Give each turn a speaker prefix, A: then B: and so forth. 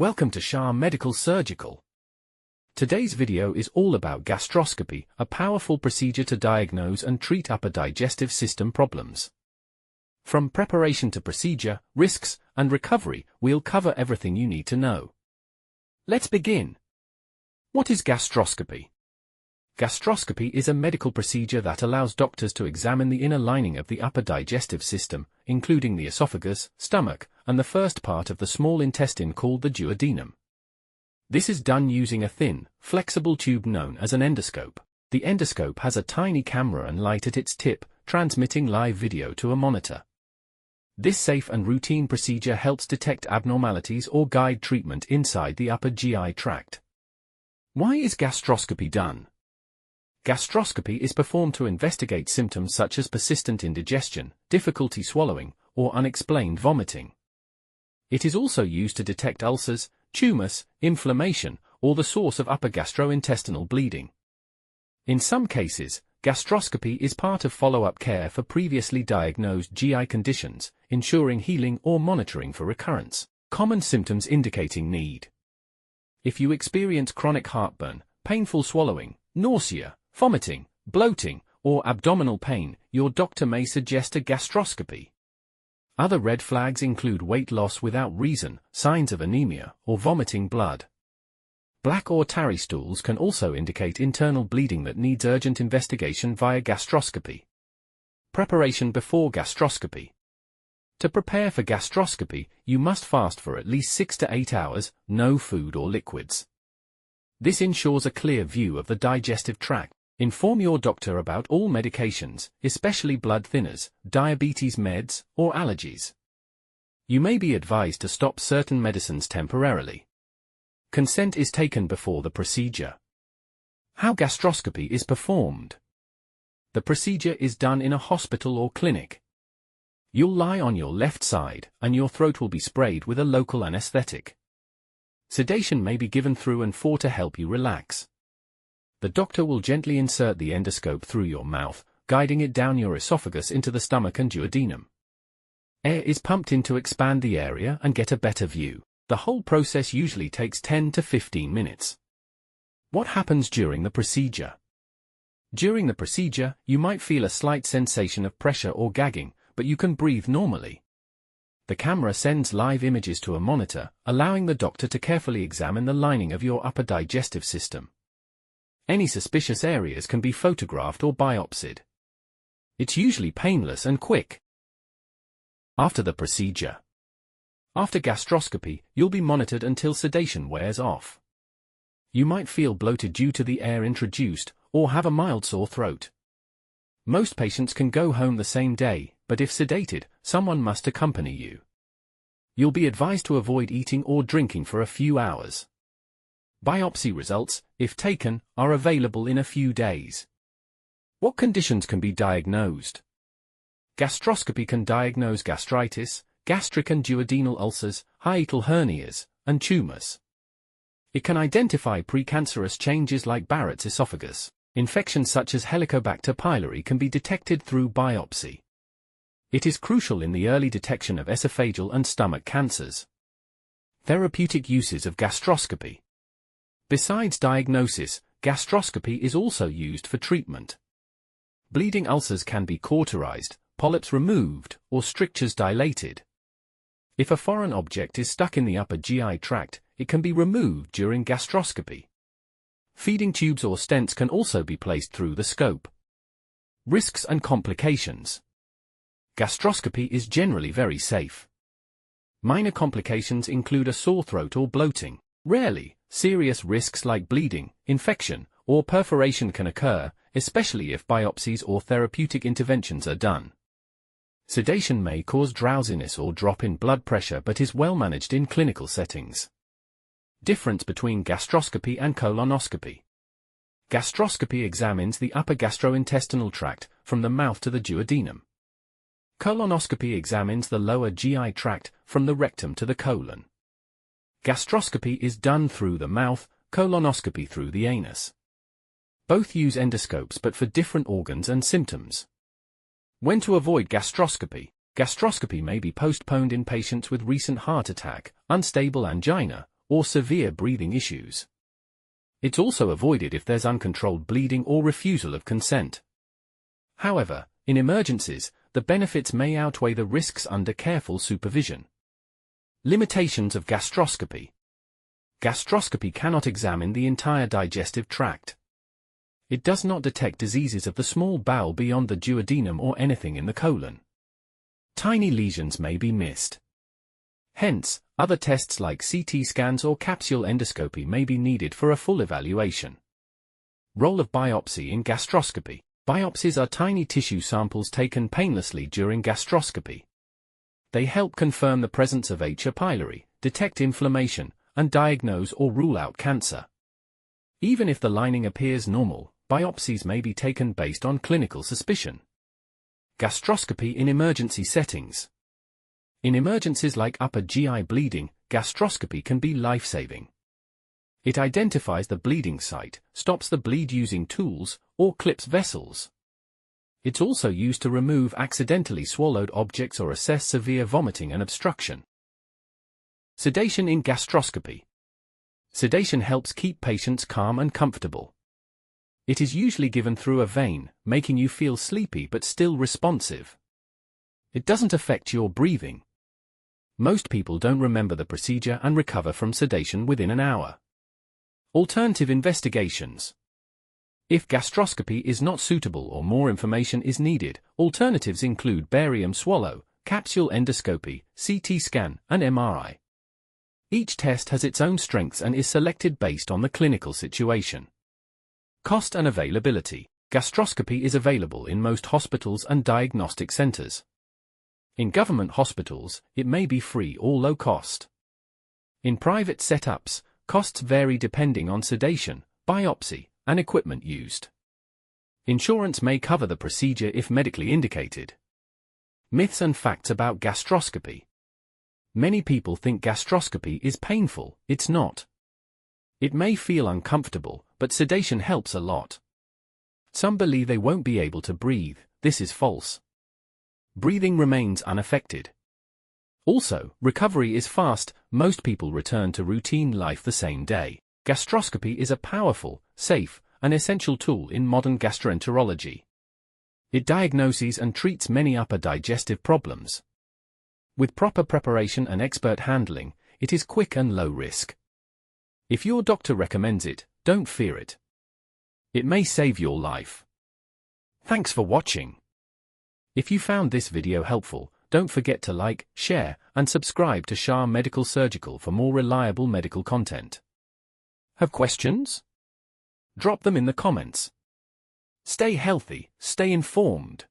A: Welcome to Shah Medical Surgical. Today's video is all about gastroscopy, a powerful procedure to diagnose and treat upper digestive system problems. From preparation to procedure, risks, and recovery, we'll cover everything you need to know. Let's begin. What is gastroscopy? Gastroscopy is a medical procedure that allows doctors to examine the inner lining of the upper digestive system, including the esophagus, stomach, and the first part of the small intestine called the duodenum. This is done using a thin, flexible tube known as an endoscope. The endoscope has a tiny camera and light at its tip, transmitting live video to a monitor. This safe and routine procedure helps detect abnormalities or guide treatment inside the upper GI tract. Why is gastroscopy done? Gastroscopy is performed to investigate symptoms such as persistent indigestion, difficulty swallowing, or unexplained vomiting. It is also used to detect ulcers, tumors, inflammation, or the source of upper gastrointestinal bleeding. In some cases, gastroscopy is part of follow-up care for previously diagnosed GI conditions, ensuring healing or monitoring for recurrence. Common symptoms indicating need. If you experience chronic heartburn, painful swallowing, nausea, vomiting, bloating, or abdominal pain, your doctor may suggest a gastroscopy. Other red flags include weight loss without reason, signs of anemia, or vomiting blood. Black or tarry stools can also indicate internal bleeding that needs urgent investigation via gastroscopy. Preparation before gastroscopy. To prepare for gastroscopy, you must fast for at least 6 to 8 hours, no food or liquids. This ensures a clear view of the digestive tract. Inform your doctor about all medications, especially blood thinners, diabetes meds, or allergies. You may be advised to stop certain medicines temporarily. Consent is taken before the procedure. How gastroscopy is performed. The procedure is done in a hospital or clinic. You'll lie on your left side, and your throat will be sprayed with a local anesthetic. Sedation may be given through and for to help you relax. The doctor will gently insert the endoscope through your mouth, guiding it down your esophagus into the stomach and duodenum. Air is pumped in to expand the area and get a better view. The whole process usually takes 10 to 15 minutes. What happens during the procedure? During the procedure, you might feel a slight sensation of pressure or gagging, but you can breathe normally. The camera sends live images to a monitor, allowing the doctor to carefully examine the lining of your upper digestive system. Any suspicious areas can be photographed or biopsied. It's usually painless and quick. After the procedure. After gastroscopy, you'll be monitored until sedation wears off. You might feel bloated due to the air introduced, or have a mild sore throat. Most patients can go home the same day, but if sedated, someone must accompany you. You'll be advised to avoid eating or drinking for a few hours. Biopsy results, if taken, are available in a few days. What conditions can be diagnosed? Gastroscopy can diagnose gastritis, gastric and duodenal ulcers, hiatal hernias, and tumors. It can identify precancerous changes like Barrett's esophagus. Infections such as Helicobacter pylori can be detected through biopsy. It is crucial in the early detection of esophageal and stomach cancers. Therapeutic uses of gastroscopy. Besides diagnosis, gastroscopy is also used for treatment. Bleeding ulcers can be cauterized, polyps removed, or strictures dilated. If a foreign object is stuck in the upper GI tract, it can be removed during gastroscopy. Feeding tubes or stents can also be placed through the scope. Risks and complications. Gastroscopy is generally very safe. Minor complications include a sore throat or bloating. Rarely, serious risks like bleeding, infection, or perforation can occur, especially if biopsies or therapeutic interventions are done. Sedation may cause drowsiness or drop in blood pressure but is well managed in clinical settings. Difference between gastroscopy and colonoscopy. Gastroscopy examines the upper gastrointestinal tract, from the mouth to the duodenum. Colonoscopy examines the lower GI tract, from the rectum to the colon. Gastroscopy is done through the mouth, colonoscopy through the anus. Both use endoscopes but for different organs and symptoms. When to avoid gastroscopy. Gastroscopy may be postponed in patients with recent heart attack, unstable angina, or severe breathing issues. It's also avoided if there's uncontrolled bleeding or refusal of consent. However, in emergencies, the benefits may outweigh the risks under careful supervision. Limitations of gastroscopy. Gastroscopy cannot examine the entire digestive tract. It does not detect diseases of the small bowel beyond the duodenum or anything in the colon. Tiny lesions may be missed. Hence, other tests like CT scans or capsule endoscopy may be needed for a full evaluation. Role of biopsy in gastroscopy. Biopsies are tiny tissue samples taken painlessly during gastroscopy. They help confirm the presence of H. pylori, detect inflammation, and diagnose or rule out cancer. Even if the lining appears normal, biopsies may be taken based on clinical suspicion. Gastroscopy in emergency settings. In emergencies like upper GI bleeding, gastroscopy can be life-saving. It identifies the bleeding site, stops the bleed using tools, or clips vessels. It's also used to remove accidentally swallowed objects or assess severe vomiting and obstruction. Sedation in gastroscopy. Sedation helps keep patients calm and comfortable. It is usually given through a vein, making you feel sleepy but still responsive. It doesn't affect your breathing. Most people don't remember the procedure and recover from sedation within an hour. Alternative investigations. If gastroscopy is not suitable or more information is needed, alternatives include barium swallow, capsule endoscopy, CT scan, and MRI. Each test has its own strengths and is selected based on the clinical situation. Cost and availability. Gastroscopy is available in most hospitals and diagnostic centers. In government hospitals, it may be free or low cost. In private setups, costs vary depending on sedation, biopsy, and equipment used. Insurance may cover the procedure if medically indicated. Myths and facts about gastroscopy. Many people think gastroscopy is painful. It's not. It may feel uncomfortable, but sedation helps a lot. Some believe they won't be able to breathe. This is false. Breathing remains unaffected. Also, recovery is fast. Most people return to routine life the same day. Gastroscopy is a powerful, safe, and essential tool in modern gastroenterology. It diagnoses and treats many upper digestive problems. With proper preparation and expert handling, it is quick and low risk. If your doctor recommends it, don't fear it. It may save your life. Thanks for watching. If you found this video helpful, don't forget to like, share, and subscribe to Shah Medical Surgical for more reliable medical content. Have questions? Drop them in the comments. Stay healthy, stay informed.